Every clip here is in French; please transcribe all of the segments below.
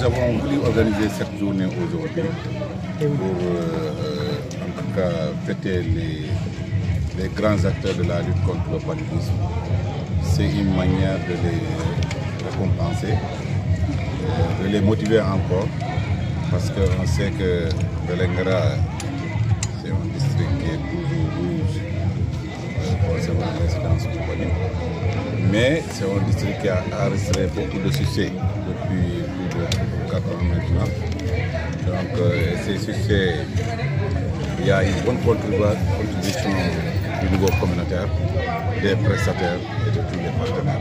avons voulu organiser cette journée aujourd'hui pour en tout cas fêter les grands acteurs de la lutte contre le paludisme. C'est une manière de les récompenser, de les motiver encore, parce qu'on sait que Vélingara, c'est un district qui est toujours rouge concernant l'incidence du paludisme. Mais c'est un district qui a enregistré beaucoup de succès depuis plus de 4 ans maintenant. Donc ces succès, il y a une bonne contribution du niveau communautaire, des prestataires et de tous les partenaires.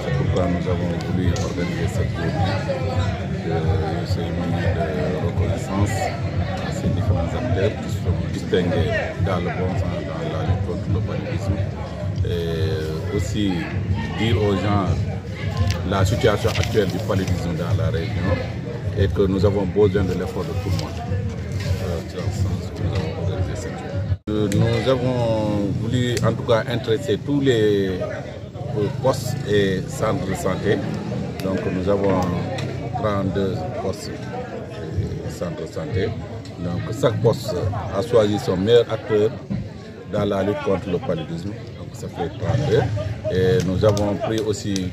C'est pourquoi nous avons voulu organiser cette journée, c'est une manière de reconnaissance à ces différents acteurs qui sont distingués dans le bon sens dans la lutte contre le paludisme. Et aussi dire aux gens la situation actuelle du paludisme dans la région et que nous avons besoin de l'effort de tout le monde. C'est dans ce sens que nous avons organisé cette journée. Nous avons voulu en tout cas intéresser tous les postes et centres de santé. Donc nous avons 32 postes et centres de santé. Donc chaque poste a choisi son meilleur acteur dans la lutte contre le paludisme. Donc ça fait 32. Et nous avons pris aussi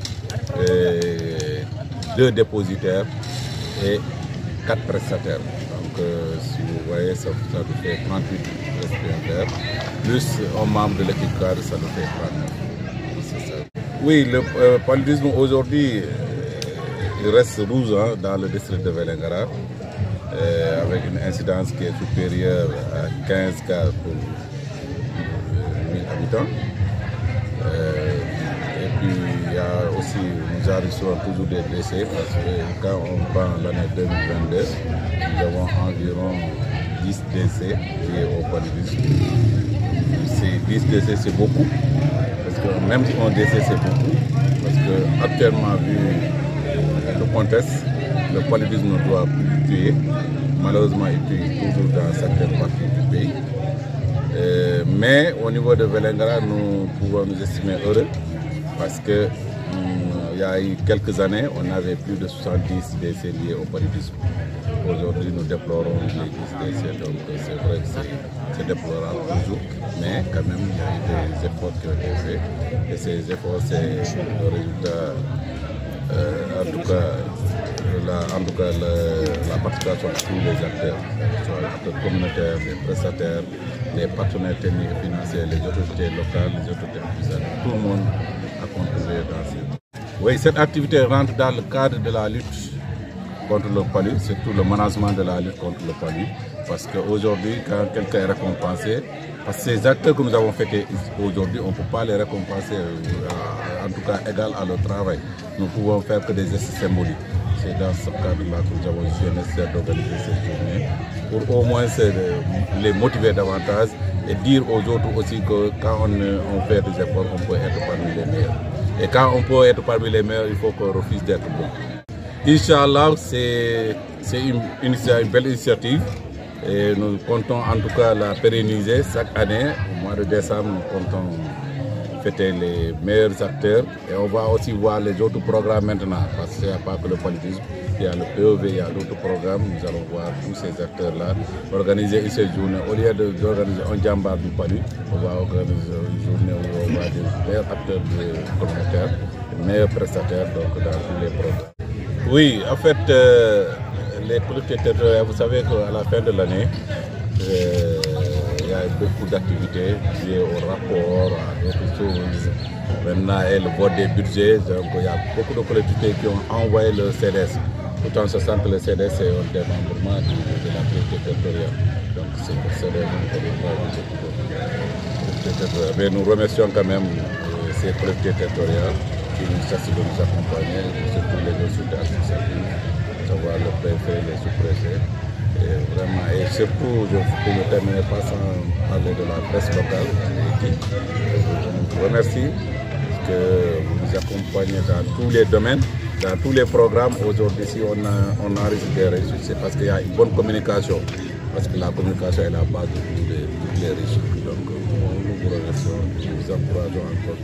2 dépositaires et 4 prestataires. Donc si vous voyez, ça nous fait 38 prestataires. Plus un membre de l'équipe cadre, ça nous fait 39. C'est ça. Oui, le paludisme aujourd'hui, il reste rouge dans le district de Vélingara, avec une incidence qui est supérieure à 15 cas pour 1000 habitants. Et puis il y a aussi, nous enregistrons toujours des décès parce que quand on prend l'année 2022, nous avons environ 10 décès liés au paludisme. Ces 10 décès c'est beaucoup, parce que même si on décès c'est beaucoup, parce que actuellement vu le contexte, le paludisme ne doit plus tuer. Malheureusement il tue toujours dans certaines parties du pays. Mais au niveau de Vélingara, nous pouvons nous estimer heureux parce que il y a eu quelques années, on avait plus de 70 décès liés au paludisme. Aujourd'hui, nous déplorons les 10 décès, donc c'est vrai que c'est déplorable toujours, mais quand même, il y a eu des efforts qui ont été faits. Et ces efforts, c'est le résultat, en tout cas, la participation de tous les acteurs, les acteurs communautaires, les prestataires, les partenaires techniques et financiers, les autorités locales, les autorités officielles, tout le monde a contribué dans cette. Oui, cette activité rentre dans le cadre de la lutte contre le paludisme, surtout le management de la lutte contre le paludisme, parce qu'aujourd'hui, quand quelqu'un est récompensé, parce que ces acteurs que nous avons fait aujourd'hui, on ne peut pas les récompenser, en tout cas égal à leur travail. Nous pouvons faire que des gestes symboliques. C'est dans ce cadre-là que nous avons jugé nécessaire d'organiser cette journée, pour au moins les motiver davantage et dire aux autres aussi que quand on fait des efforts, on peut être parmi les meilleurs. Et quand on peut être parmi les meilleurs, il faut qu'on refuse d'être bon. Inch'Allah, c'est une belle initiative et nous comptons en tout cas la pérenniser chaque année. Au mois de décembre, nous comptons fêter les meilleurs acteurs et on va aussi voir les autres programmes maintenant parce qu'il n'y a pas que le paludisme, il y a le POV, il y a d'autres programmes. Nous allons voir tous ces acteurs-là organiser une journée. Au lieu d'organiser un jambar du paludisme, on va organiser une journée où on va des meilleurs acteurs communautaires, les meilleurs prestataires donc, dans tous les programmes. Oui, en fait, les collectivités territoriales, vous savez qu'à la fin de l'année, il y a beaucoup d'activités liées au rapport, à d'autres choses. Maintenant, et le vote des budgets, donc il y a beaucoup de collectivités qui ont envoyé le CDS. Autant se sent que le CDS est un démembrement de la collectivité territoriale. Donc c'est le CDS que nous avons. Mais nous remercions quand même ces collectivités territoriales qui nous cherchent de nous accompagner, surtout les autorités administratives, savoir le préfet, les sous-préfets. Et vraiment, et surtout, je ne terminerai pas sans parler de la presse locale. Je vous remercie parce que vous nous accompagnez dans tous les domaines, dans tous les programmes. Aujourd'hui, si on enregistre des résultats, c'est parce qu'il y a une bonne communication. Parce que la communication est la base de toutes les réussites. Donc, nous vous remercions, nous vous encourageons encore.